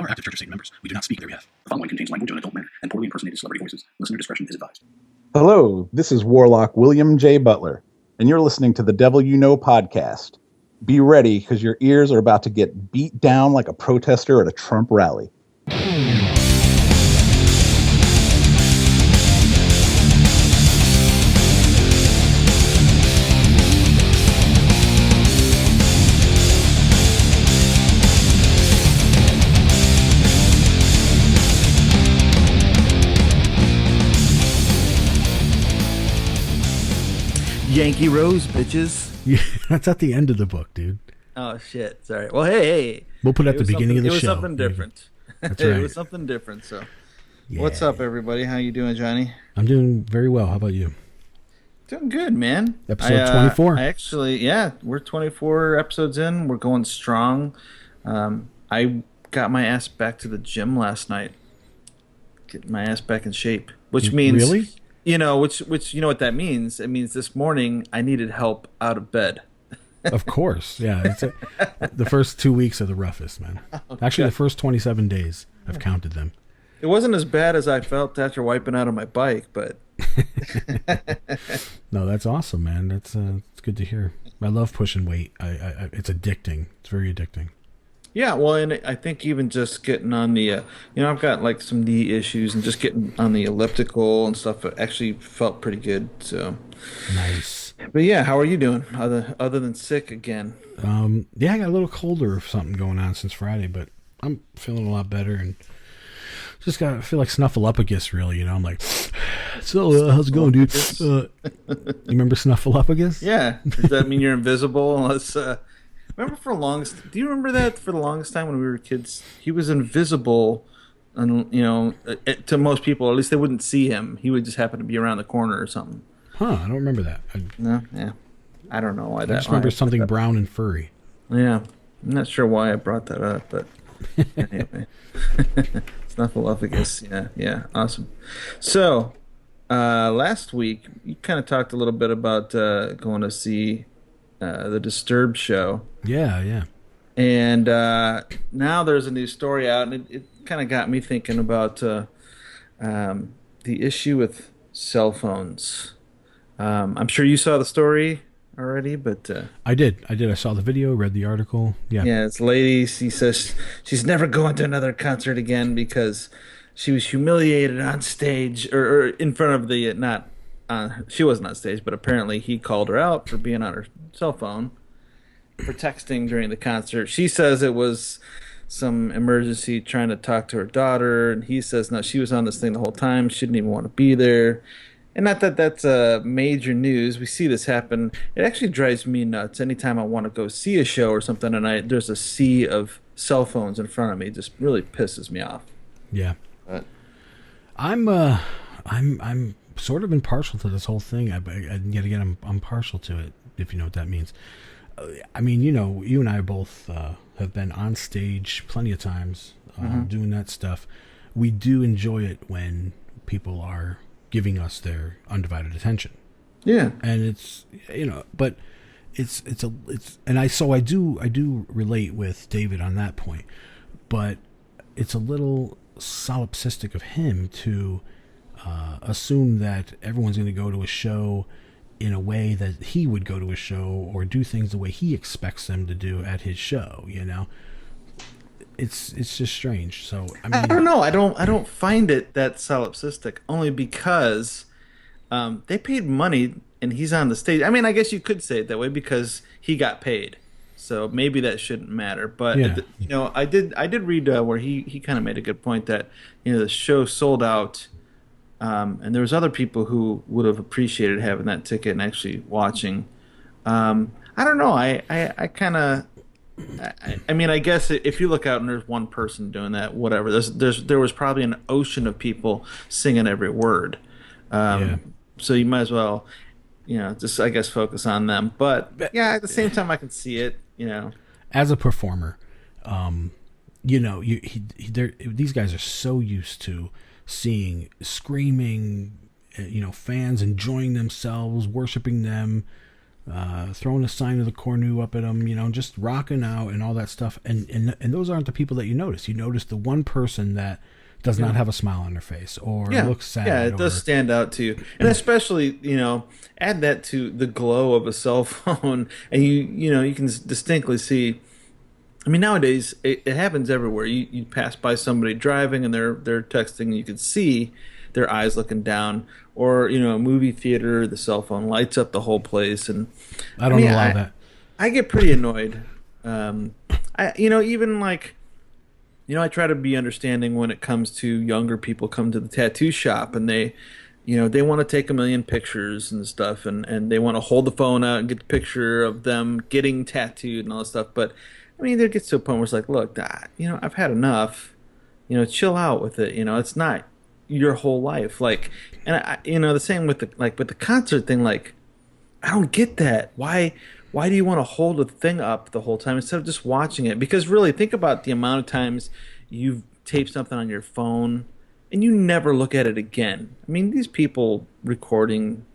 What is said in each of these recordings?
are active Church of Satan members. We do not speak on their behalf. The following contains language of adult men and poorly impersonated celebrity voices. Listener discretion is advised. Hello, this is Warlock William J. Butler, and you're listening to the Devil You Know podcast. Be ready, because your ears are about to get beat down like a protester at a Trump rally. Yankee Rose, bitches. Yeah, that's at the end of the book, dude. Oh, shit. Sorry. Well, hey. We'll put it at the beginning of the show. It was something different. That's right. It was something different, so. Yeah. What's up, everybody? How you doing, Johnny? I'm doing very well. How about you? Doing good, man. Episode 24. We're 24 episodes in. We're going strong. I got my ass back to the gym last night. Getting my ass back in shape. Which means... Really? You know, which you know what that means? It means this morning I needed help out of bed. Of course, yeah. The first 2 weeks are the roughest, man. Actually, the first 27 days, I've counted them. It wasn't as bad as I felt after wiping out on my bike, but... No, that's awesome, man. That's it's good to hear. I love pushing weight. It's addicting. It's very addicting. Yeah, well, and I think even just getting on the, I've got like some knee issues, and just getting on the elliptical and stuff actually felt pretty good. So Nice. But yeah, how are you doing? Other than sick again? Yeah, I got a little colder or something going on since Friday, but I'm feeling a lot better and just I feel like Snuffleupagus, really. You know, I'm like, so how's it going, dude? You remember Snuffleupagus? Yeah. Does that mean you're invisible unless? Remember do you remember that for the longest time when we were kids? He was invisible, and to most people, at least they wouldn't see him. He would just happen to be around the corner or something. Huh, I don't remember that. I don't know why I just remember something brown and furry. Yeah, I'm not sure why I brought that up, but anyway. Snuffleupagus, yeah, awesome. So, last week, you kind of talked a little bit about going to see the Disturbed show. Yeah. And now there's a new story out, and it kind of got me thinking about the issue with cell phones. I'm sure you saw the story already, but... I did. I saw the video, read the article. Yeah, it's lady. She says she's never going to another concert again because she was humiliated on stage, or in front of the... she wasn't on stage, but apparently he called her out for being on her cell phone, for texting during the concert. She says it was some emergency trying to talk to her daughter, and he says no, she was on this thing the whole time. She didn't even want to be there. And not that that's major news. We see this happen. It actually drives me nuts anytime I want to go see a show or something, and there's a sea of cell phones in front of me. It just really pisses me off. Yeah. But I'm sort of impartial to this whole thing. Yet again, I'm partial to it, if you know what that means. I mean, you and I both have been on stage plenty of times doing that stuff. We do enjoy it when people are giving us their undivided attention. Yeah. And it's, but I do relate with David on that point, but it's a little solipsistic of him to assume that everyone's going to go to a show in a way that he would go to a show, or do things the way he expects them to do at his show. It's just strange. So I don't know. I don't find it that solipsistic, only because they paid money and he's on the stage. I mean, I guess you could say it that way because he got paid, so maybe that shouldn't matter. But yeah. I did read where he kind of made a good point that the show sold out. And there was other people who would have appreciated having that ticket and actually watching. I don't know. I guess if you look out and there's one person doing that, whatever. There was probably an ocean of people singing every word. So you might as well, just I guess focus on them. But yeah, at the same time, I can see it. As a performer, these guys are so used to seeing screaming, fans enjoying themselves, worshiping them, throwing a sign of the Cornu up at them, just rocking out and all that stuff. And those aren't the people that you notice. You notice the one person that does not have a smile on their face or looks sad. Yeah, it does stand out to you. And especially, add that to the glow of a cell phone and you can distinctly see. I mean, nowadays it happens everywhere. You pass by somebody driving and they're texting and you can see their eyes looking down, or a movie theater, the cell phone lights up the whole place, and I don't allow that. I get pretty annoyed. Even like, I try to be understanding when it comes to younger people come to the tattoo shop and they want to take a million pictures and stuff, and they want to hold the phone out and get the picture of them getting tattooed and all that stuff. But I mean, there gets to a point where it's like, look, I've had enough. Chill out with it. It's not your whole life. Like, and the same with the concert thing. Like, I don't get that. Why do you want to hold the thing up the whole time instead of just watching it? Because really, think about the amount of times you've taped something on your phone and you never look at it again. I mean, these people recording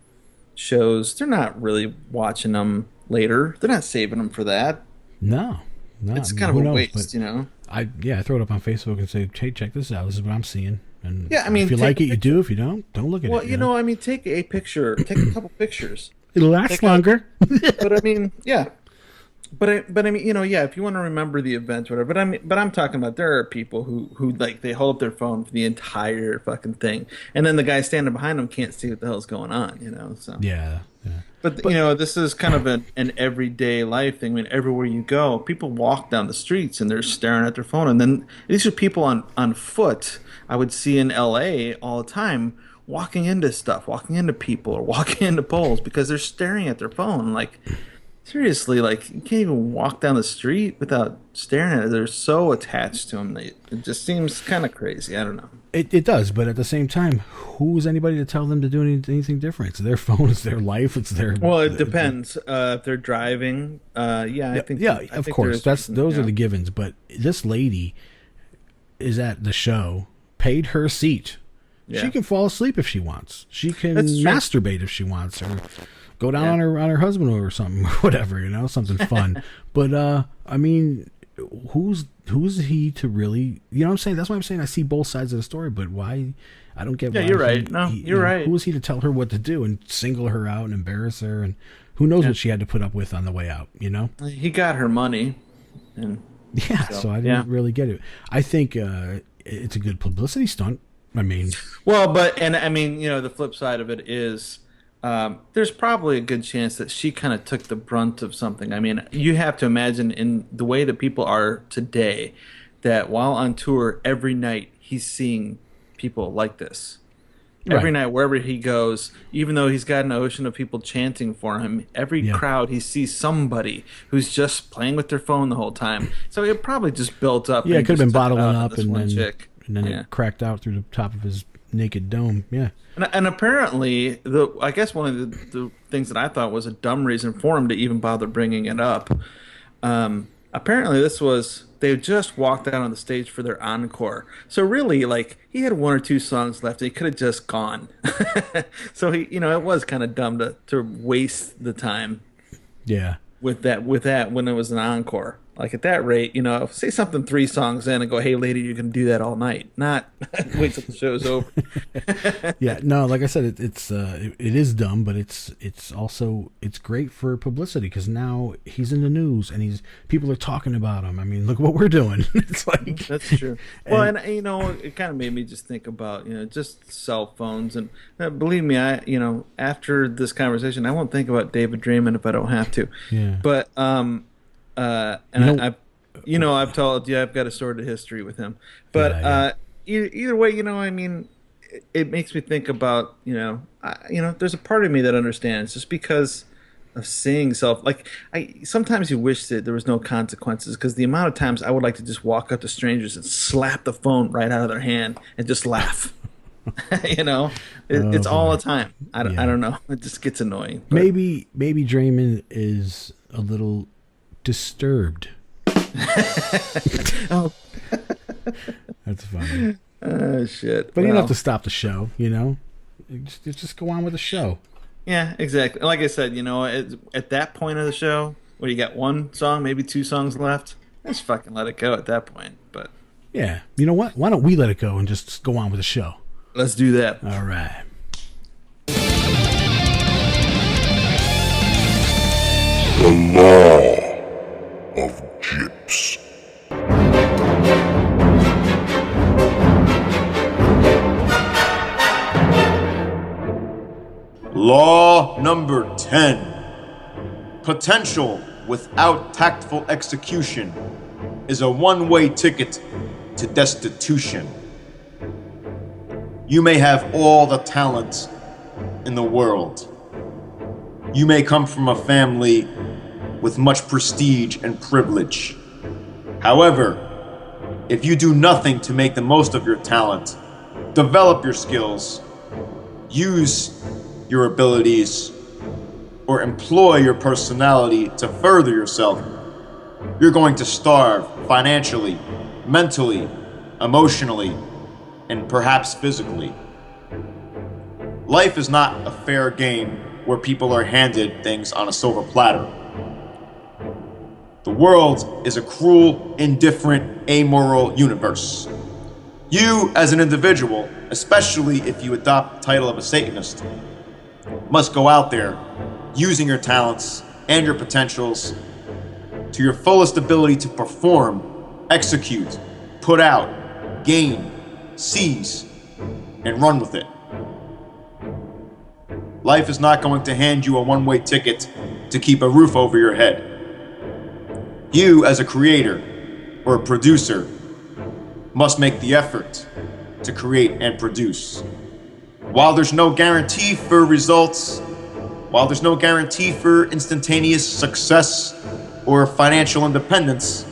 shows, they're not really watching them later. They're not saving them for that. No. It's kind of a waste, I throw it up on Facebook and say, hey, check this out. This is what I'm seeing. And yeah, I mean, if you like it, you do. If you don't look at it. Well, I mean, take a picture. Take a couple pictures. It'll last longer. But I mean, yeah. But I mean, if you want to remember the event, whatever. But I'm talking about there are people who like they hold up their phone for the entire fucking thing, and then the guy standing behind them can't see what the hell's going on. So yeah. But this is kind of an everyday life thing. I mean, everywhere you go, people walk down the streets and they're staring at their phone, and then these are people on foot. I would see in L.A. all the time, walking into stuff, walking into people, or walking into poles because they're staring at their phone. Like, seriously, like, you can't even walk down the street without staring at it. They're so attached to them. It just seems kind of crazy. I don't know. It does, but at the same time, who's anybody to tell them to do anything different? It's their phone, it's their life, it's their... Well, it depends. If they're driving, I think... Yeah, of course, those are the givens. But this lady is at the show, paid her seat. Yeah. She can fall asleep if she wants. She can masturbate if she wants, or go down on her husband or something, whatever, something fun. But I mean, who's he to really? You know what I'm saying? That's why I'm saying I see both sides of the story. But why? I don't get. Yeah, you're right. You're right. Who is he to tell her what to do and single her out and embarrass her? And who knows what she had to put up with on the way out? He got her money, and so I didn't really get it. I think it's a good publicity stunt. I mean, the flip side of it is there's probably a good chance that she kind of took the brunt of something. I mean, you have to imagine in the way that people are today, that while on tour every night he's seeing people like this. Every night, wherever he goes, even though he's got an ocean of people chanting for him, every crowd he sees somebody who's just playing with their phone the whole time. So it probably just built up. Yeah, it could have been bottling up and then it cracked out through the top of his naked dome. Yeah. And apparently, I guess one of the things that I thought was a dumb reason for him to even bother bringing it up, apparently they just walked out on the stage for their encore. So really, like, he had one or two songs left. He could have just gone. So it was kind of dumb to waste the time. Yeah. With that when it was an encore. Like, at that rate, say something 3 songs in and go, hey, lady, you can do that all night. Not wait till the show's over. Yeah, no, like I said, it is dumb, but it's also great for publicity because now he's in the news and people are talking about him. I mean, look what we're doing. It's like that's true. Well, and it kind of made me just think about just cell phones and believe me, after this conversation, I won't think about David Draiman if I don't have to. Yeah. But I've told you I've got a sordid history with him, but either way, it makes me think about there's a part of me that understands just because of seeing self. Like, sometimes you wish that there was no consequences because the amount of times I would like to just walk up to strangers and slap the phone right out of their hand and just laugh. It's all the time. I don't know. It just gets annoying. But. Maybe Draiman is a little disturbed. Oh, that's funny. Oh shit! But you don't have to stop the show. Just go on with the show. Yeah, exactly. Like I said, at that point of the show, where you got one song, maybe two songs left, just fucking let it go at that point. But Yeah. You know what? Why don't we let it go and just go on with the show? let's do that. All right. The Law of Gyps. Law number 10. Potential without tactful execution is a one-way ticket to destitution. You may have all the talent in the world. You may come from a family with much prestige and privilege. However, if you do nothing to make the most of your talent, develop your skills, use your abilities, or employ your personality to further yourself, you're going to starve financially, mentally, emotionally, and perhaps physically. Life is not a fair game where people are handed things on a silver platter. The world is a cruel, indifferent, amoral universe. You, as an individual, especially if you adopt the title of a Satanist, must go out there using your talents and your potentials to your fullest ability to perform, execute, put out, gain, seize, and run with it. Life is not going to hand you a one-way ticket to keep a roof over your head. You, as a creator or a producer, must make the effort to create and produce. While there's no guarantee for results, while there's no guarantee for instantaneous success or financial independence,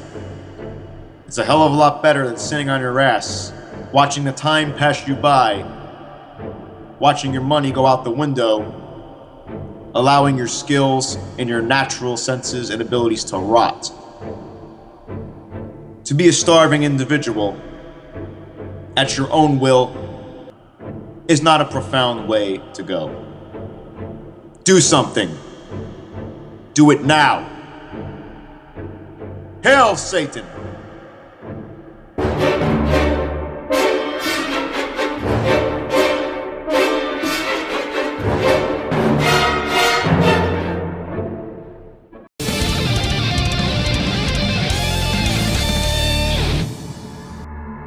it's a hell of a lot better than sitting on your ass, watching the time pass you by, watching your money go out the window, allowing your skills and your natural senses and abilities to rot. To be a starving individual at your own will is not a profound way to go. Do something. Do it now. Hail Satan!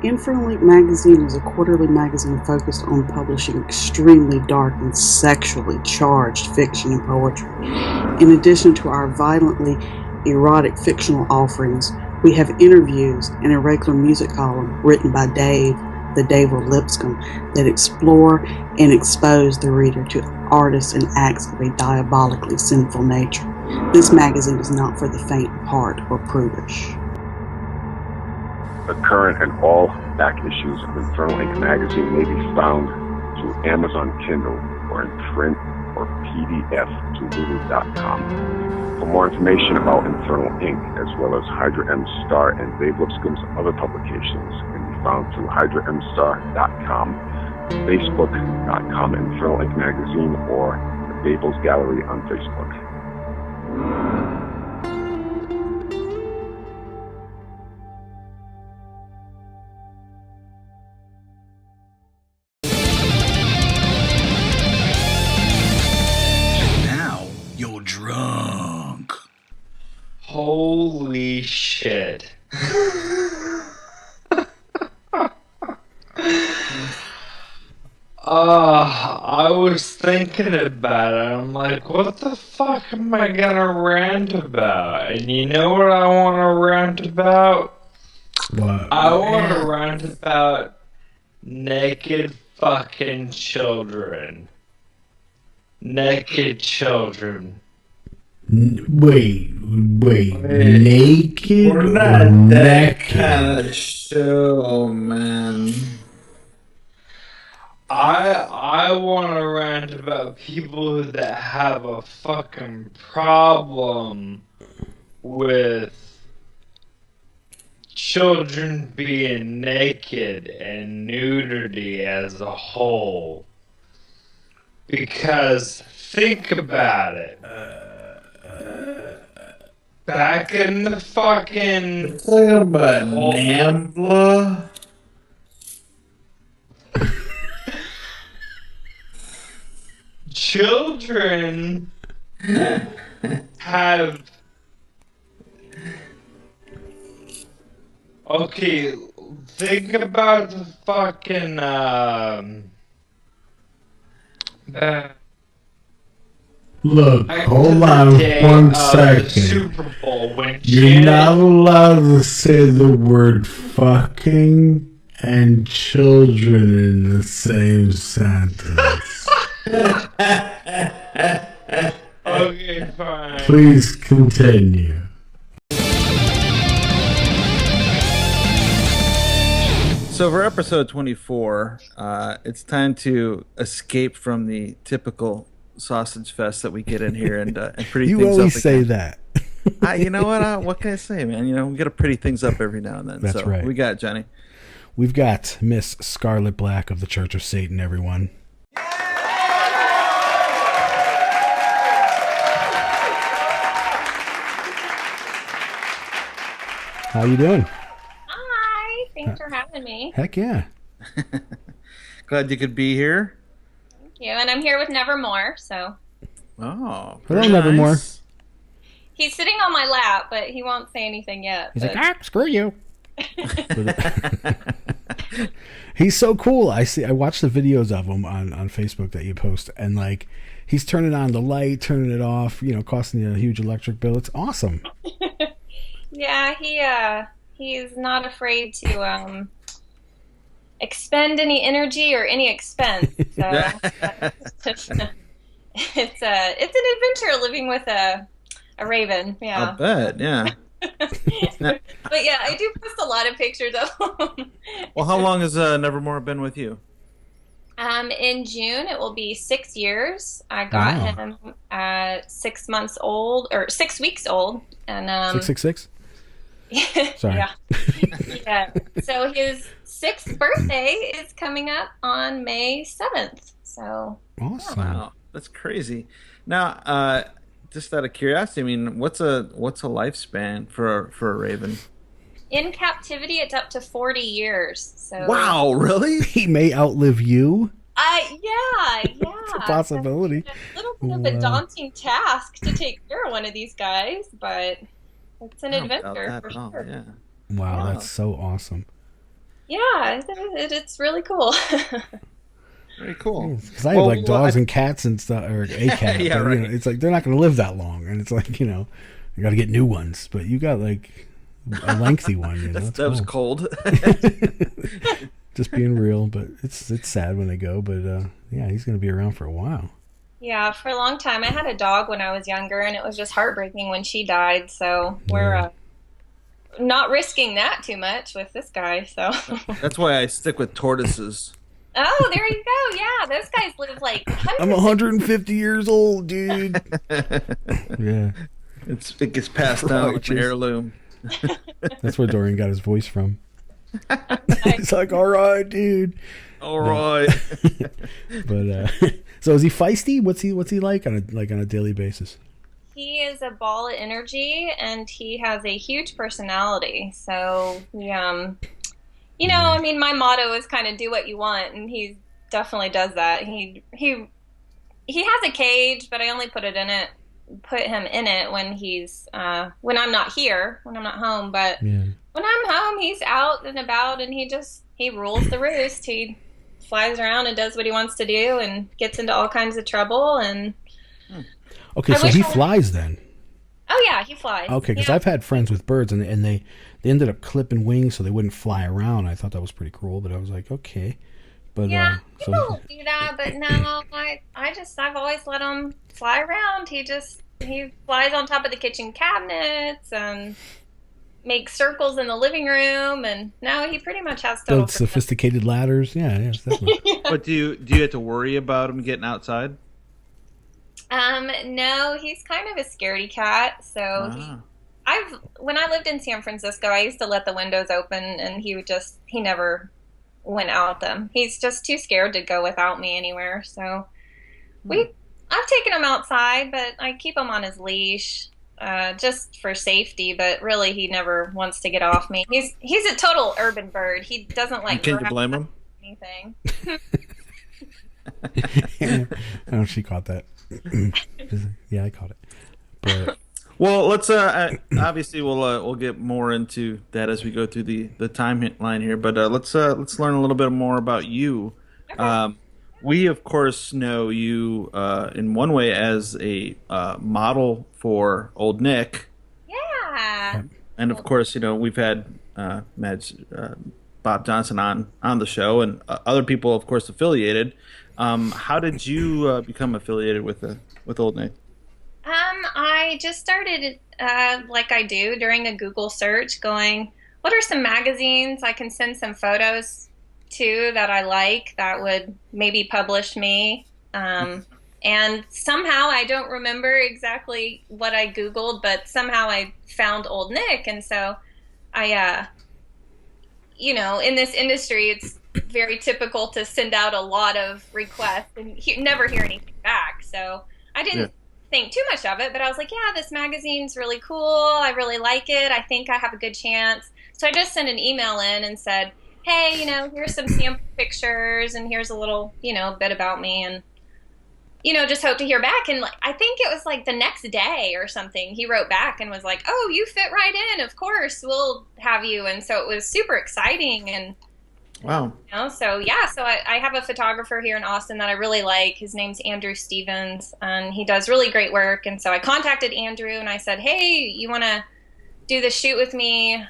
Infernal Link magazine is a quarterly magazine focused on publishing extremely dark and sexually charged fiction and poetry. In addition to our violently erotic fictional offerings, we have interviews and a regular music column written by Dave, the Dave of Lipscomb, that explore and expose the reader to artists and acts of a diabolically sinful nature. This magazine is not for the faint of heart or prudish. The current and all back issues of Infernal Ink magazine may be found through Amazon Kindle or in print or PDF to Lulu.com. For more information about Infernal Ink, as well as Hydra M Star and Dave Lipscomb's other publications, can be found through HydraMStar.com, Facebook.com, Infernal Ink magazine, or the Babel's Gallery on Facebook. You're drunk. Holy shit. I was thinking about it. I'm like, what the fuck am I gonna rant about? And you know what I want to rant about? What? I want to rant about naked fucking children. Naked children. Wait, naked? We're not that kind of show, man. I want to rant about people that have a fucking problem with children being naked and nudity as a whole. Because think about it. Back in the fucking... Talking about NAMBLA? Children have... Okay, think about the fucking, Look, back hold to the on day one of the second. Super Bowl when You're not Janet... allowed to say the word fucking and children in the same sentence. Okay, fine. Please continue. So for episode 24, it's time to escape from the typical sausage fest that we get in here and pretty You things up. always say again. that. You know what? What can I say, man? You know, we got to pretty things up every now and then. That's so right. We got Johnny. We've got Miss Scarlett Black of the Church of Satan, everyone. How you doing? Hi, thanks for having me. Heck yeah. Glad you could be here. Thank you. And I'm here with Nevermore, so. Oh, Hello, very Nevermore. nice. He's sitting on my lap, but he won't say anything yet. He's like, screw you. He's so cool. I watch the videos of him on Facebook that you post, and like he's turning on the light, turning it off, you know, costing you a huge electric bill. It's awesome. Yeah, he's not afraid to expend any energy or any expense. So it's an adventure living with a raven. Yeah. I'll bet, yeah. But yeah, I do post a lot of pictures of him. Well, how long has Nevermore been with you? In June, it will be 6 years. I got him at 6 months old, or 6 weeks old. And 666? Sorry. Yeah. Yeah. So his 6th birthday is coming up on May 7th. So Awesome. Wow, that's crazy. Now, just out of curiosity, I mean, what's a lifespan for a raven? in captivity, it's up to 40 years. So wow, really? He may outlive you. Yeah. It's a possibility. So it's a little bit of a daunting task to take care of one of these guys, but it's an adventure for sure. Yeah. Wow, that's so awesome. Yeah, it's really cool. Very cool. Because I have like dogs and cats and stuff, or a cat. Yeah, but, right. you know, it's like they're not going to live that long, and it's like, you know, you got to get new ones. But you got like a lengthy one. You know, that was cold. Just being real, but it's sad when they go. But yeah, he's going to be around for a while. Yeah, for a long time. I had a dog when I was younger, and it was just heartbreaking when she died. So we're not risking that too much with this guy. So that's why I stick with tortoises. Oh, there you go. Yeah, those guys live like hundreds. I'm 150 years old, dude. Yeah, it gets passed down like an heirloom. That's where Dorian got his voice from. He's like, all right, dude. All right. But so is he feisty? What's he like on a daily basis? He is a ball of energy, and he has a huge personality. So he, you know, I mean, my motto is kind of do what you want, and he definitely does that. He has a cage, but I only put him in it when he's when I'm not here, when I'm not home. But when I'm home, he's out and about, and he rules the roost. He flies around and does what he wants to do, and gets into all kinds of trouble. And okay, so he flies then. Oh yeah, he flies. Okay, because I've had friends with birds, and they ended up clipping wings so they wouldn't fly around. I thought that was pretty cruel, but I was like, okay. But yeah, people do that, but no, I've always let him fly around. He flies on top of the kitchen cabinets and makes circles in the living room, and no, he pretty much has total build sophisticated ladders. Yeah, definitely. But do you have to worry about him getting outside? No, he's kind of a scaredy cat. So when I lived in San Francisco, I used to let the windows open, and he never went out them. He's just too scared to go without me anywhere. So we I've taken him outside, but I keep him on his leash, just for safety. But really, he never wants to get off me. He's a total urban bird. He doesn't like. Can you blame him? Anything. Oh, she caught that. Yeah, I caught it. But well, let's obviously we'll get more into that as we go through the timeline here. But let's learn a little bit more about you. Okay. We of course know you in one way as a model for Old Nick. Yeah. And of course, we've had Bob Johnson on the show, and other people, of course, affiliated. How did you become affiliated with Old Nick? I just started, like I do, during a Google search, going, what are some magazines I can send some photos to that I like that would maybe publish me? And somehow, I don't remember exactly what I Googled, but somehow I found Old Nick. And so I, in this industry, it's very typical to send out a lot of requests and never hear anything back. So I didn't think too much of it, but I was like, yeah, this magazine's really cool. I really like it. I think I have a good chance. So I just sent an email in and said, hey, here's some sample pictures and here's a little, bit about me, and, just hope to hear back. And I think it was like the next day or something, he wrote back and was like, oh, you fit right in. Of course, we'll have you. And so it was super exciting. And wow. So I have a photographer here in Austin that I really like. His name's Andrew Stevens, and he does really great work. And so I contacted Andrew and I said, hey, you want to do the shoot with me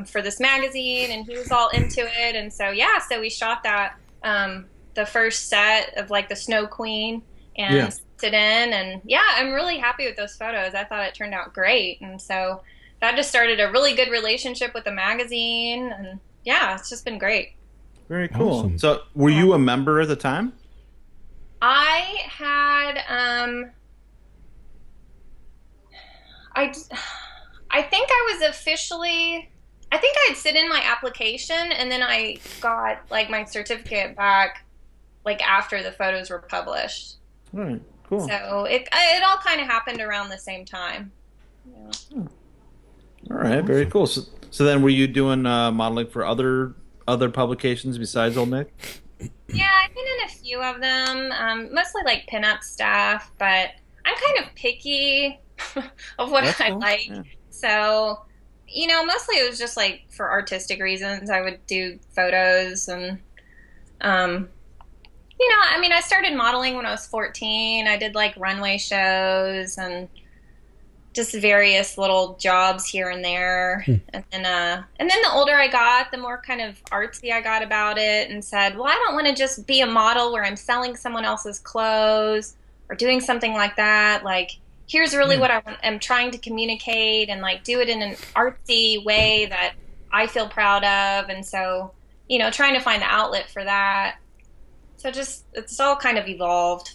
for this magazine? And he was all into it. And so, so we shot that, the first set of like the Snow Queen and sent it in. And I'm really happy with those photos. I thought it turned out great. And so that just started a really good relationship with the magazine. And it's just been great. Very cool. Awesome. So, were you a member at the time? I had, I think I was officially, I think I had sent in my application, and then I got like my certificate back like after the photos were published. All right, cool. So it all kind of happened around the same time. All right, very cool. So then, were you doing modeling for other publications besides Old Nick? Yeah, I've been in a few of them, mostly like pinup stuff, but I'm kind of picky of what I like. Yeah. So, mostly it was just like for artistic reasons. I would do photos and, I started modeling when I was 14. I did like runway shows and just various little jobs here and there. And then the older I got, the more kind of artsy I got about it, and said, well, I don't want to just be a model where I'm selling someone else's clothes or doing something like that. Like, here's really what I'm trying to communicate, and like do it in an artsy way that I feel proud of. And so, trying to find the outlet for that. So it's all kind of evolved.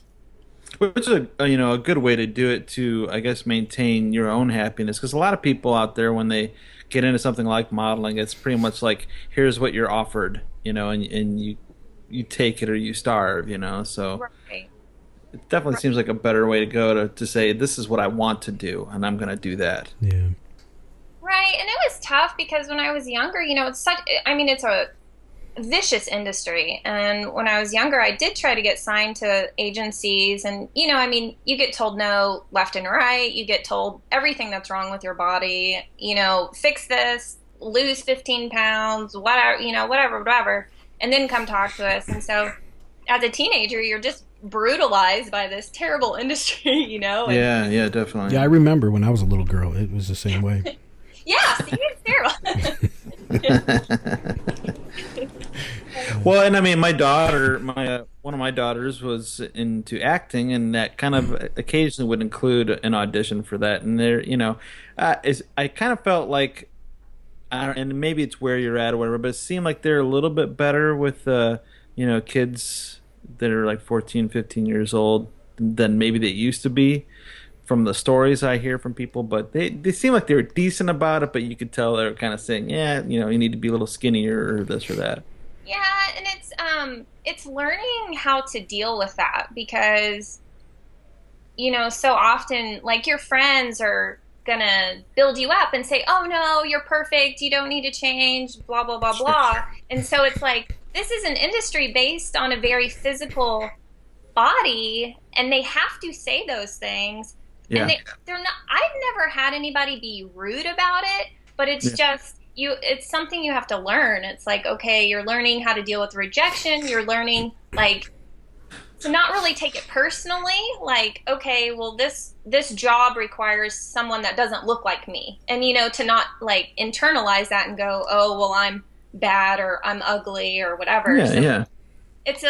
Which is a good way to do it to, I guess, maintain your own happiness. Because a lot of people out there, when they get into something like modeling, it's pretty much like, here's what you're offered, and you take it or you starve, So right. It definitely seems like a better way to go to say, this is what I want to do, and I'm going to do that. Yeah. Right, and it was tough because when I was younger, it's a vicious industry. And when I was younger, I did try to get signed to agencies, and you get told no left and right. You get told everything that's wrong with your body, fix this, lose 15 pounds, whatever, and then come talk to us. And so as a teenager, you're just brutalized by this terrible industry, and, yeah, definitely. Yeah, I remember when I was a little girl, it was the same way. Yeah, see, it's terrible. Well, and my daughter, one of my daughters was into acting, and that kind of occasionally would include an audition for that. And there, I kind of felt like, and maybe it's where you're at or whatever, but it seemed like they're a little bit better with, kids that are like 14, 15 years old than maybe they used to be, from the stories I hear from people. But they seem like they were decent about it, but you could tell they were kind of saying, you need to be a little skinnier or this or that. Yeah, and it's learning how to deal with that, because so often, like, your friends are gonna build you up and say, oh no, you're perfect, you don't need to change, blah blah blah blah. And so it's like, this is an industry based on a very physical body, and they have to say those things. And they're not, I've never had anybody be rude about it, but it's just it's something you have to learn. It's like, okay, you're learning how to deal with rejection, you're learning, like, to not really take it personally, like, okay, well, this job requires someone that doesn't look like me. And, to not, like, internalize that and go, oh, well, I'm bad or I'm ugly or whatever. It's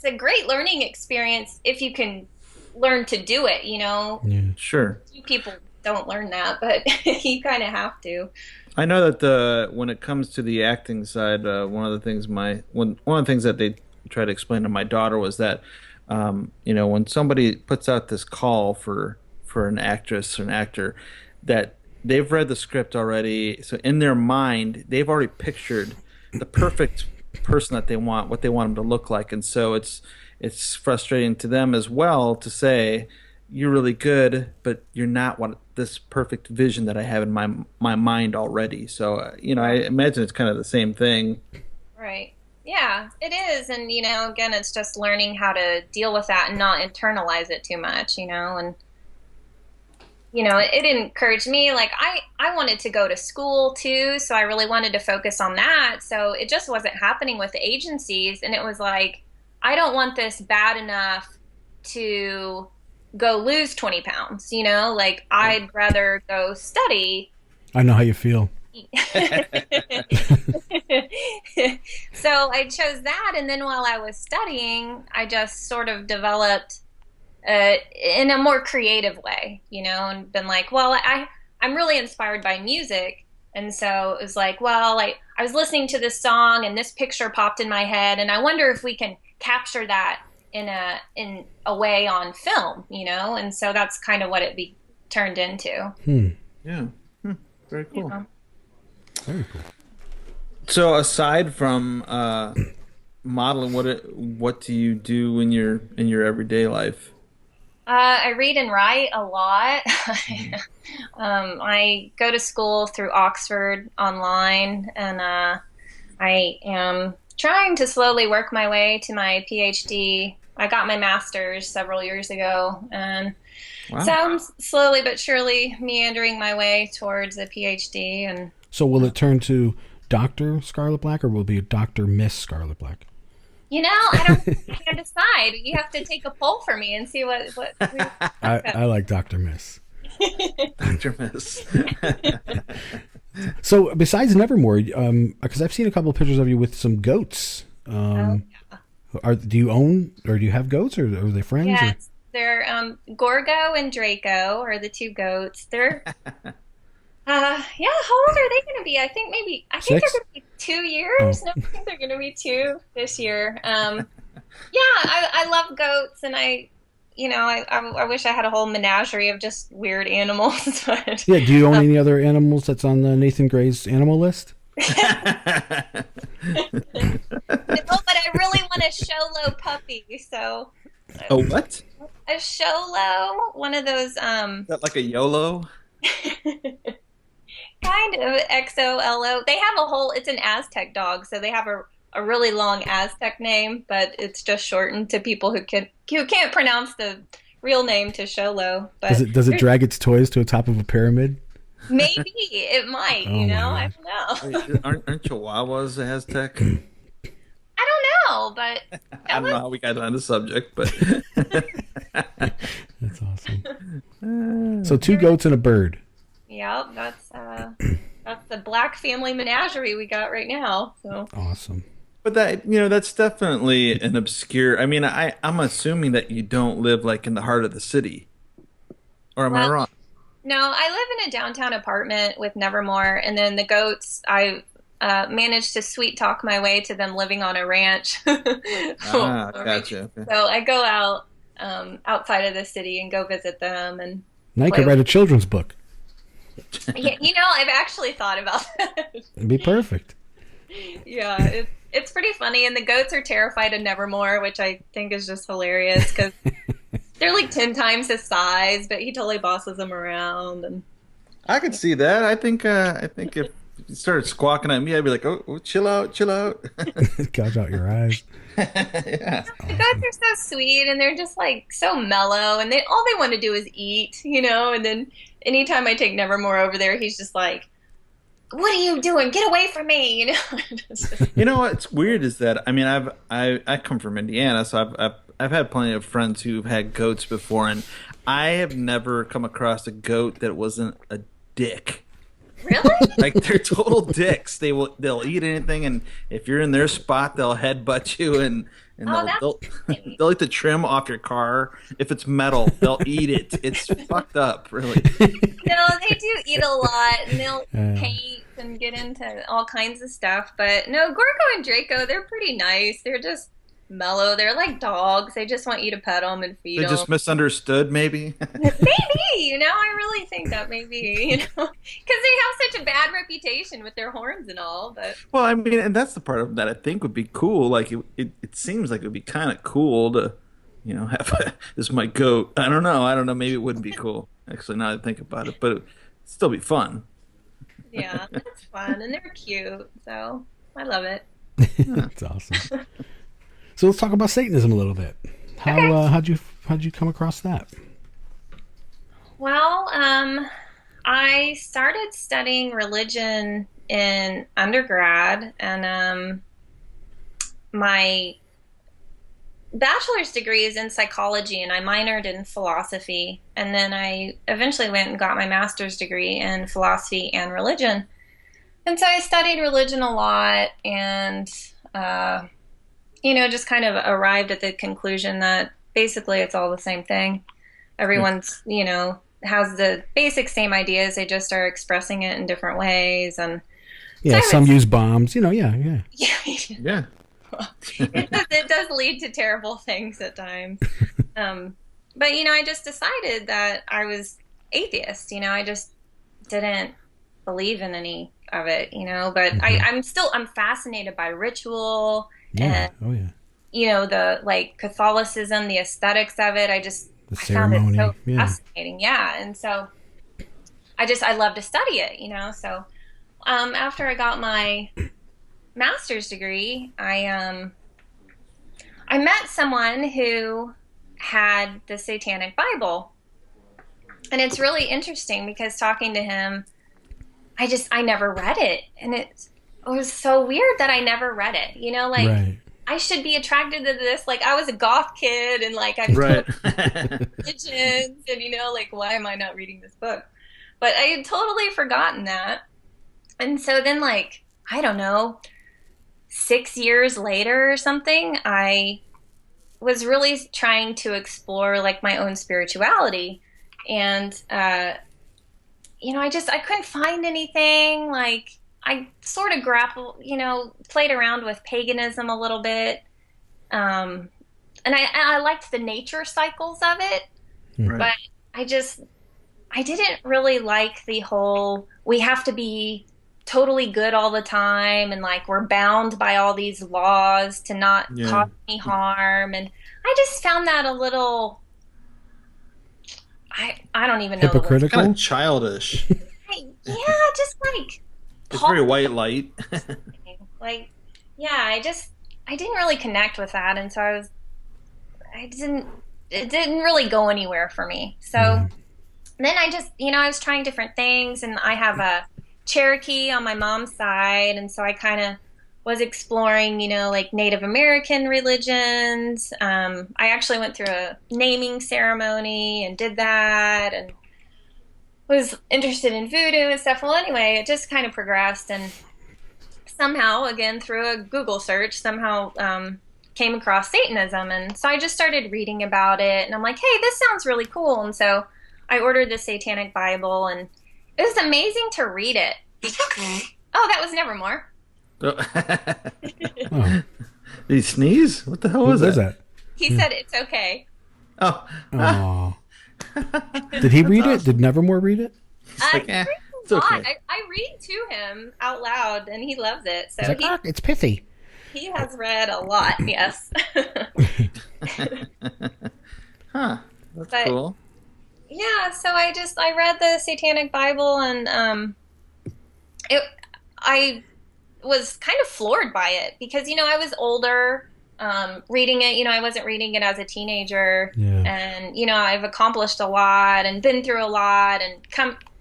a great learning experience if you can learn to do it, Yeah, sure. People don't learn that, but you kind of have to. I know that when it comes to the acting side, one of the things that they try to explain to my daughter was that when somebody puts out this call for an actress or an actor, that they've read the script already. So in their mind, they've already pictured the perfect person that they want, what they want them to look like. And so it's frustrating to them as well to say, you're really good, but you're not this perfect vision that I have in my mind already. So, I imagine it's kind of the same thing. Right. Yeah, it is. And, again, it's just learning how to deal with that and not internalize it too much, and, it encouraged me. Like, I wanted to go to school too, so I really wanted to focus on that. So it just wasn't happening with the agencies. And it was like, I don't want this bad enough to go lose 20 pounds, like, I'd rather go study. I know how you feel. So I chose that, and then while I was studying, I just sort of developed in a more creative way, and been like, well, I'm really inspired by music, and so it was like, well, I was listening to this song, and this picture popped in my head, and I wonder if we can capture that in a way on film, and so that's kind of what it turned into. Yeah. Very cool. Very cool. So aside from modeling, what do you do in your everyday life? I read and write a lot. I go to school through Oxford online, and I am trying to slowly work my way to my PhD. I got my master's several years ago, and so I'm slowly but surely meandering my way towards a PhD. And so will it turn to Dr. Scarlett Black, or will it be Dr. Miss Scarlett Black? I can't decide. You have to take a poll for me and see what I like Dr. Miss. Dr. Miss. So besides Nevermore, because I've seen a couple of pictures of you with some goats. Do you own, or do you have goats, or are they friends? Yes, they're Gorgo and Draco are the two goats. They're how old are they going to be? I think they're going to be 2 years. No, I think they're going to be 2 this year. I love goats, and I wish I had a whole menagerie of just weird animals. But, do you own any other animals that's on the Nathan Gray's animal list? No, but I really want a Sholo puppy. So. A what? A Sholo, one of those. Is that like a YOLO? Kind of XOLO. They have it's an Aztec dog, so they have a really long Aztec name, but it's just shortened to people who can't pronounce the real name to Sholo. But does it drag its toys to the top of a pyramid? Maybe it might. I don't know. Wait, aren't Chihuahuas Aztec? I don't know, but I don't know how we got on the subject, but that's awesome. So 2 goats and a bird. Yep, that's the Black family menagerie we got right now. So awesome. But that's definitely an obscure. I mean, I'm assuming that you don't live like in the heart of the city, or am I wrong? No, I live in a downtown apartment with Nevermore, and then the goats, I managed to sweet talk my way to them living on a ranch. Gotcha. Okay. So I go out outside of the city and go visit them. And now you could write a children's book. Yeah, I've actually thought about that. It'd be perfect. Yeah, it's pretty funny, and the goats are terrified of Nevermore, which I think is just hilarious because They're like 10 times his size, but he totally bosses them around. And I could see that. I think if you started squawking at me, I'd be like, oh, chill out. Gouge out your eyes. Yeah. the goats are so sweet, and they're just like so mellow, and all they want to do is eat, And then anytime I take Nevermore over there, he's just like, "What are you doing? Get away from me!" You know what's weird is that I come from Indiana, so I've had plenty of friends who've had goats before, and I have never come across a goat that wasn't a dick. Really? Like, they're total dicks. They'll eat anything, and if you're in their spot, they'll headbutt you, and they'll like to trim off your car. If it's metal, they'll eat it. It's fucked up, really. No, they do eat a lot, and they'll paint and get into all kinds of stuff. But no, Gorgo and Draco, they're pretty nice. They're just mellow. They're like dogs. They just want you to pet them and feed them. They just misunderstood, maybe. Maybe, I really think that maybe, because they have such a bad reputation with their horns and all. But well, I mean, and that's the part of that I think would be cool. Like, it seems like it would be kind of cool to, have this is my goat. I don't know. Maybe it wouldn't be cool. Actually, now that I think about it, but it'd still be fun. Yeah, it's fun, and they're cute, so I love it. That's awesome. So let's talk about Satanism a little bit. How'd you come across that? Well, I started studying religion in undergrad, and my bachelor's degree is in psychology, and I minored in philosophy, and then I eventually went and got my master's degree in philosophy and religion. And so I studied religion a lot, and just kind of arrived at the conclusion that basically it's all the same thing. Everyone's, has the basic same ideas. They just are expressing it in different ways. And yeah, so some use bombs, yeah. Yeah. It does lead to terrible things at times. But, I just decided that I was atheist. I just didn't believe in any of it, but I'm fascinated by ritual. Yeah. And, the Catholicism, the aesthetics of it. The I found ceremony. it so fascinating. Yeah. And so I love to study it, So after I got my master's degree, I met someone who had the Satanic Bible. And it's really interesting because talking to him, I never read it. And it was so weird that I never read it. Right. I should be attracted to this. Like, I was a goth kid, and I right. religions, and why am I not reading this book? But I had totally forgotten that. And so then, I don't know, 6 years later or something, I was really trying to explore my own spirituality, and I couldn't find anything. I sort of played around with paganism a little bit. And I liked the nature cycles of it, right. but I didn't really like the whole, we have to be totally good all the time. And we're bound by all these laws to not cause any harm. And I just found that a little, I don't even know. Hypocritical? Kind of childish. Just it's very white light. I didn't really connect with that, and so it didn't really go anywhere for me. So then I just, I was trying different things, and I have a Cherokee on my mom's side, and so I kind of was exploring, Native American religions. I actually went through a naming ceremony and did that, and was interested in voodoo and stuff. Well, anyway, it just kind of progressed, and somehow, again, through a Google search, came across Satanism. And so I just started reading about it, and I'm like, hey, this sounds really cool. And so I ordered the Satanic Bible, and it was amazing to read it. Oh, that was Nevermore. Oh. Did he sneeze? What the hell was that? He said it's okay. Oh. Did he read it? Did Nevermore read it? It's okay. I read to him out loud, and he loves it. So it's pithy. He has read a lot, yes. Huh. That's cool. Yeah, so I read the Satanic Bible, and I was kind of floored by it because, I was older reading it. I wasn't reading it as a teenager. Yeah. And, I've accomplished a lot and been through a lot and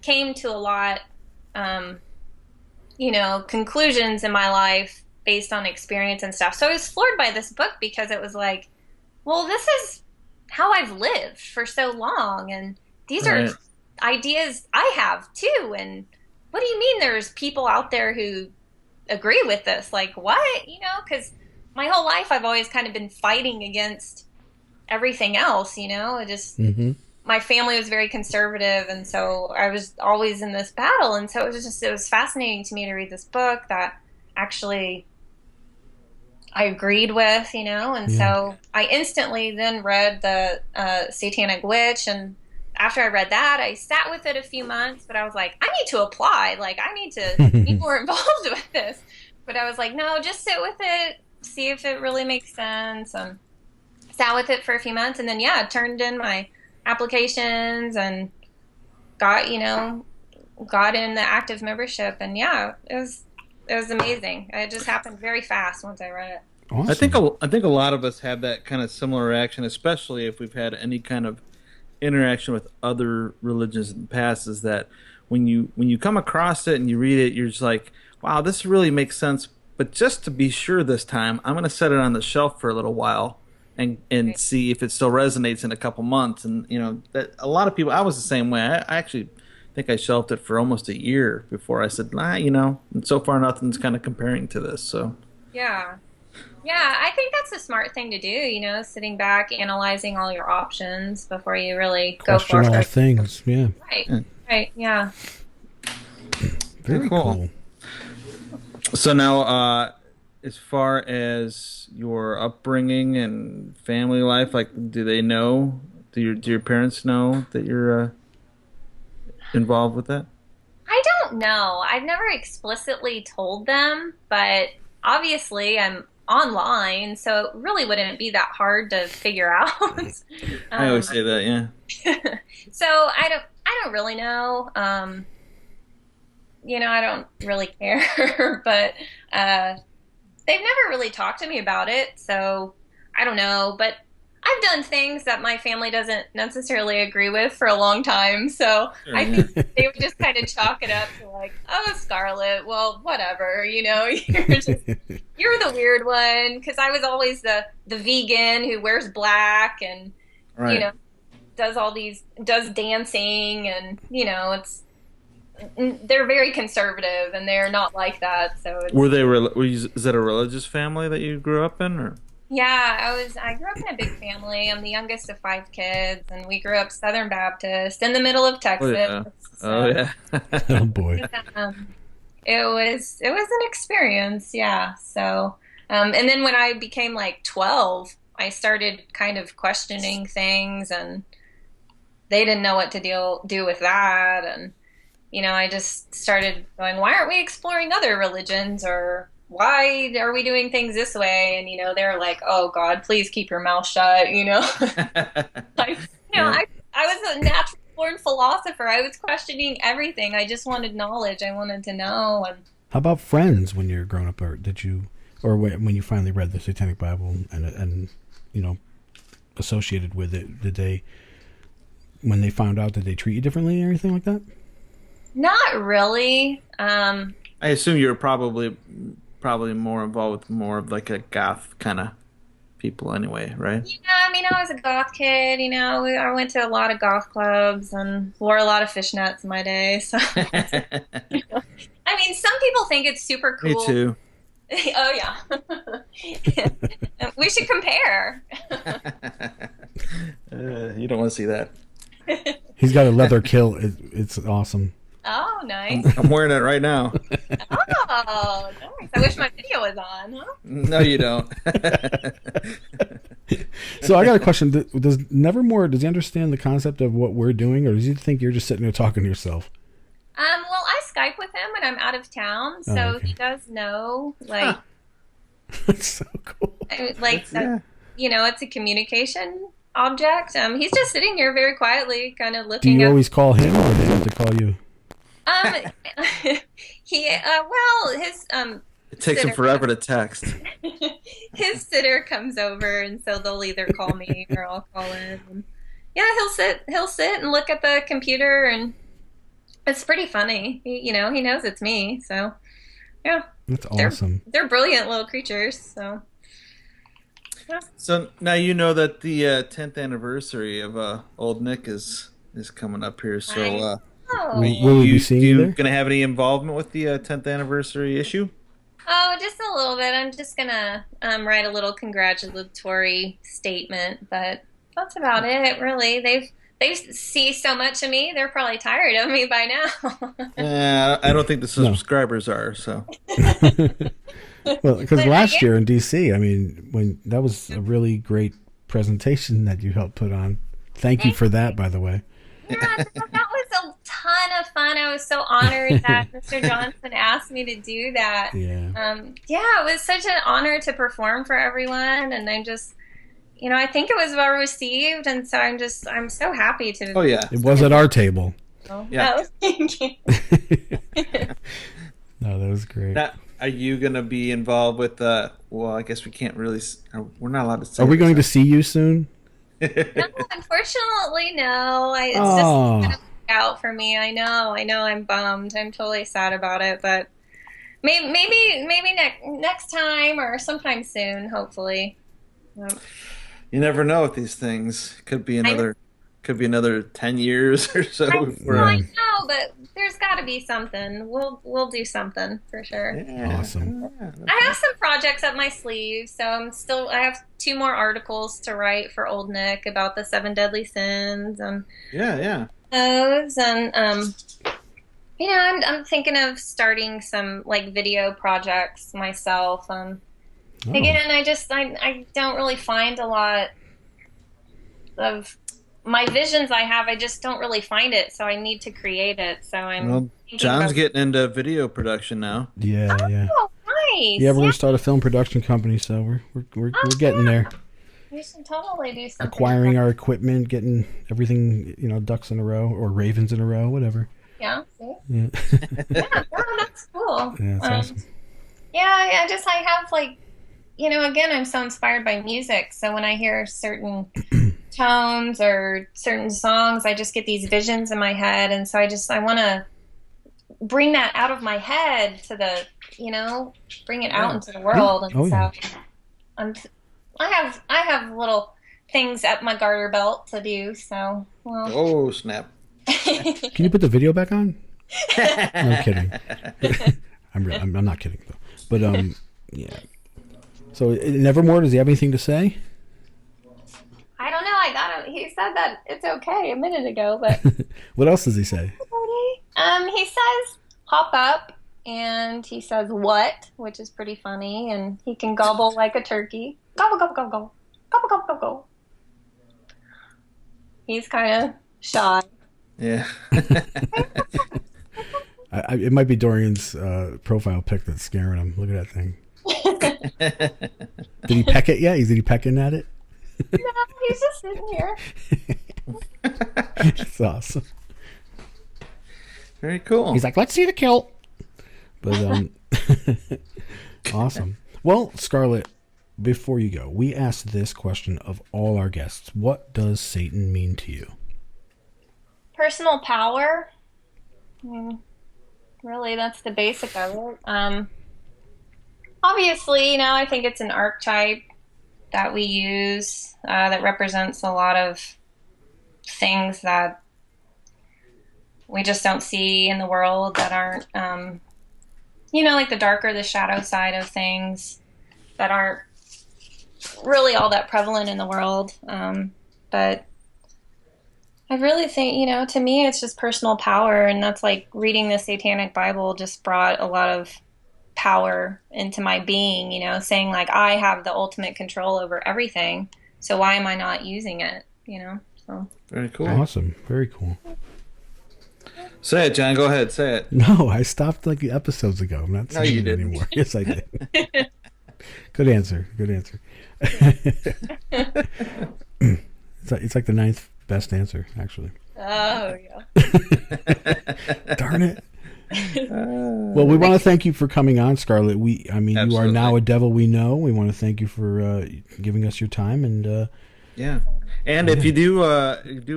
came to a lot, conclusions in my life based on experience and stuff. So I was floored by this book because it was like, well, this is how I've lived for so long. And these are ideas I have too. And what do you mean there's people out there who agree with this? Like, what? Because my whole life I've always kind of been fighting against everything else, It just, my family was very conservative, and so I was always in this battle. And so it was fascinating to me to read this book that actually I agreed with, and so I instantly then read the Satanic Witch, and after I read that, I sat with it a few months, but I was like, I need to apply. Like, I need to be more involved with this. But I was like, no, just sit with it, see if it really makes sense. And sat with it for a few months, and then, turned in my applications and got in the active membership. And, it was amazing. It just happened very fast once I read it. Awesome. I think a lot of us have that kind of similar reaction, especially if we've had any kind of interaction with other religions in the past, is that when you come across it and you read it, you're just like, wow, this really makes sense. But just to be sure this time, I'm going to set it on the shelf for a little while and see if it still resonates in a couple months. And, that a lot of people, I was the same way. I actually think I shelved it for almost a year before I said, and so far nothing's kind of comparing to this. So yeah, I think that's a smart thing to do, sitting back, analyzing all your options before you really go for it. Question all things, yeah. Right, yeah. Very cool. So now, as far as your upbringing and family life, like, do they know? Do your parents know that you're involved with that? I don't know. I've never explicitly told them, but obviously I'm online, so it really wouldn't be that hard to figure out. I always say that, yeah. So I don't really know. I don't really care, but they've never really talked to me about it, so I don't know. But I've done things that my family doesn't necessarily agree with for a long time, so I think they would just kind of chalk it up to like, oh, Scarlett, well, whatever, you're the weird one, because I was always the vegan who wears black and, does dancing, and, they're very conservative, and they're not like that, so it's... Is that a religious family that you grew up in, or...? Yeah, I grew up in a big family. I'm the youngest of 5 kids, and we grew up Southern Baptist in the middle of Texas. Oh yeah. Oh boy. It was an experience, yeah. So, and then when I became like 12, I started kind of questioning things, and they didn't know what to do with that, and I just started going, why aren't we exploring other religions, or why are we doing things this way? And, they're like, oh God, please keep your mouth shut. I was a natural born philosopher. I was questioning everything. I just wanted knowledge. I wanted to know. And how about friends when you're growing up, or when you finally read the Satanic Bible and associated with it, when they found out, did they treat you differently or anything like that? Not really. I assume you're probably more involved with more of like a goth kind of people anyway, right? Yeah, I was a goth kid, I went to a lot of goth clubs and wore a lot of fishnets in my day, so some people think it's super cool. Me too. Oh yeah. We should compare. You don't want to see that. He's got a leather kilt. It's awesome. Oh, nice. I'm wearing it right now. Oh, nice. I wish my video was on, huh? No, you don't. So I got a question. Does he understand the concept of what we're doing, or does he think you're just sitting there talking to yourself? Well, I Skype with him when I'm out of town, so okay. He does know, That's so cool. it's a communication object. He's just sitting here very quietly, kind of Do looking you up. always call him, or they have to call you? His It takes him forever to text. his sitter comes over, and so they'll either call me or I'll call him. And yeah, he'll sit and look at the computer, and it's pretty funny. He knows it's me, so yeah. That's awesome. They're brilliant little creatures, so. Yeah. So now you know that the 10th anniversary of Old Nick is coming up here. So Oh. Will we be seeing you there? Gonna have any involvement with the 10th anniversary issue? Oh, just a little bit. I'm just gonna write a little congratulatory statement, but that's about it. Really, they see so much of me. They're probably tired of me by now. Yeah, I don't think the subscribers are. So. Well, because last year in DC, I mean, when that was a really great presentation that you helped put on. Thank you for that, by the way. Yeah, that was a ton of fun. I was so honored that Mr. Johnson asked me to do that. Yeah. It was such an honor to perform for everyone, and I'm just, I think it was well received, and so I'm so happy to. Oh yeah, it was at our table. Yeah. Oh, thank you. No, that was great. Now, are you going to be involved with? Well, I guess we can't really. We're not allowed to say. Are we going to see you soon? No, unfortunately, no. It's Oh. just kind of out for me. I know. I'm bummed. I'm totally sad about it, but maybe next time or sometime soon, hopefully. You never know with these things. Could be another 10 years or so. I know, but there's got to be something. We'll do something for sure. Yeah. Awesome. I have some projects up my sleeve, so I have 2 more articles to write for Old Nick about the 7 deadly sins and those, and I'm thinking of starting some like video projects myself. Again, I don't really find a lot of my visions I have. I just don't really find it, so I need to create it. So John's getting into video production now. Yeah. Oh, nice. Yeah, we're gonna start a film production company, so we're getting there. We should totally do something. Acquiring our equipment, getting everything, ducks in a row or ravens in a row, whatever. Yeah. See? Yeah. That's cool. Yeah, that's awesome. Yeah, I have like, again, I'm so inspired by music. So when I hear certain tones or certain songs, I just get these visions in my head, and so I want to bring that out of my head to the, bring it out into the world. And I have little things at my garter belt to do. So, well. Oh snap! Can you put the video back on? No, I'm kidding. I'm not kidding though. But yeah. So Nevermore, does he have anything to say? I don't know. He said that it's okay a minute ago, but what else does he say? He says hop up, and he says what, which is pretty funny, and he can gobble like a turkey. Gobble, gobble, gobble, gobble. Gobble, gobble, gobble, gobble. He's kind of shy. Yeah. It might be Dorian's profile pic that's scaring him. Look at that thing. Did he peck it yet? Is he pecking at it? No, he's just sitting here. It's awesome. Very cool. He's like, let's see the kilt. But awesome. Well, Scarlett, before you go, we asked this question of all our guests. What does Satan mean to you? Personal power. Really, that's the basic of it. Obviously, I think it's an archetype that we use that represents a lot of things that we just don't see in the world that aren't, like the darker, the shadow side of things that aren't really all that prevalent in the world. But I really think, to me, it's just personal power. And that's like reading the Satanic Bible just brought a lot of power into my being, saying like, I have the ultimate control over everything. So why am I not using it? So. Very cool. Awesome. Very cool. Say it, John. Go ahead. Say it. No, I stopped like episodes ago. I'm not saying it anymore. Yes, I did. Good answer. It's like the ninth best answer, actually. Oh, yeah. Darn it. Well, we want to thank you for coming on, Scarlett. You are now a devil we know. We want to thank you for giving us your time. And yeah. And if you do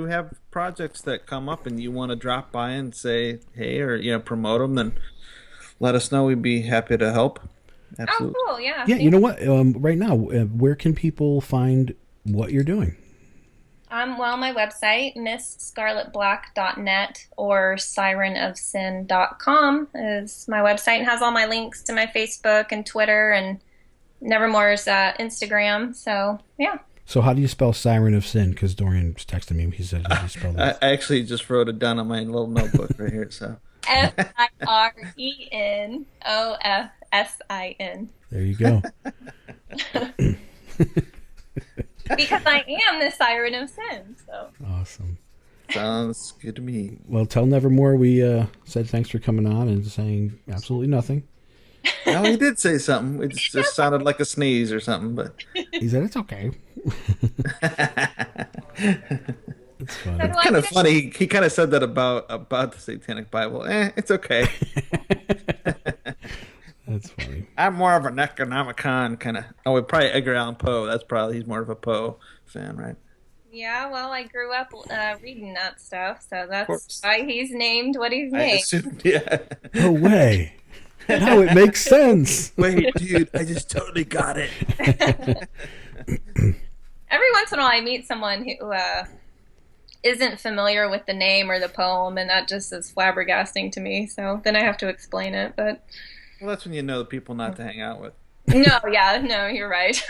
have projects that come up and you want to drop by and say, hey, or promote them, then let us know. We'd be happy to help. Absolutely. Oh, cool. Yeah. Yeah, you know what? Right now, where can people find what you're doing? Well, my website, missscarlettblack.net or sirenofsin.com is my website, and has all my links to my Facebook and Twitter and Nevermore's Instagram. So, yeah. So how do you spell Siren of Sin? Because Dorian texted me. He said, how do you spell that? I actually just wrote it down on my little notebook right here. So FIRENOFSIN. There you go. Because I am the Siren of Sin. So awesome. Sounds good to me. Well, tell Nevermore we said thanks for coming on and saying absolutely nothing. No, he did say something. It just sounded like a sneeze or something, but he said it's okay. It's funny. It's kind of funny. He kind of said that about the Satanic Bible. It's okay. That's funny. I'm more of an Necronomicon kind of. Oh, probably Edgar Allan Poe. He's more of a Poe fan, right? Yeah, well, I grew up reading that stuff, so that's why he's named what he's named. I assumed, yeah. No way. No, it makes sense. Wait, dude, I just totally got it. Every once in a while, I meet someone who isn't familiar with the name or the poem, and that just is flabbergasting to me. So then I have to explain it. But well, that's when you know the people not to hang out with. No, you're right.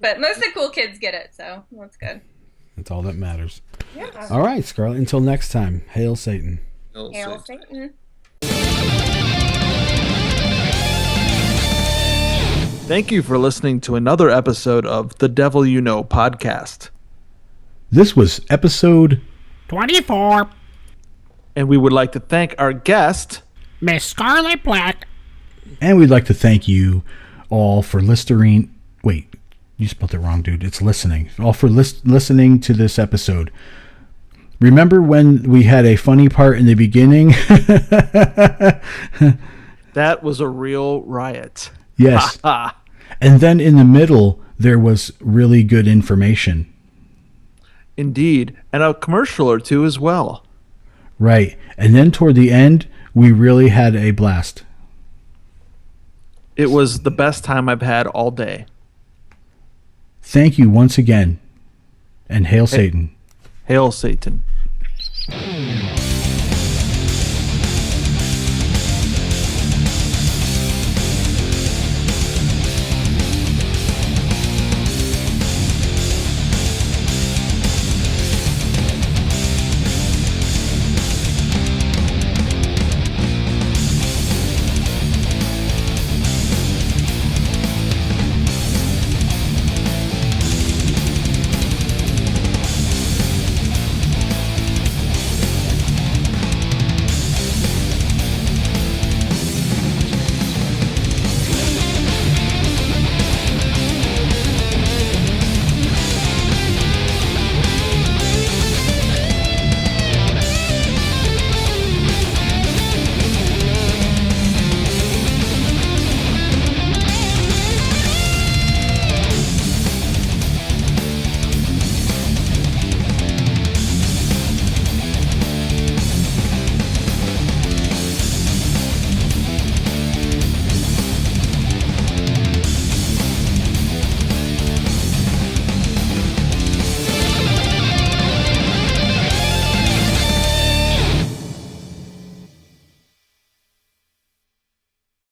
But most of the cool kids get it, so that's good. That's all that matters. Yeah. All right, Scarlett. Until next time, hail Satan. Hail Satan. Thank you for listening to another episode of The Devil You Know podcast. This was episode 24. And we would like to thank our guest, Miss Scarlett Black. And we'd like to thank you all for listening. Wait, you spelled it wrong, dude. It's listening. All for listening to this episode. Remember when we had a funny part in the beginning? That was a real riot. Yes. And then in the middle, there was really good information. Indeed. And a commercial or two as well. Right. And then toward the end, we really had a blast. It was the best time I've had all day. Thank you once again. And hail Satan. Hail Satan.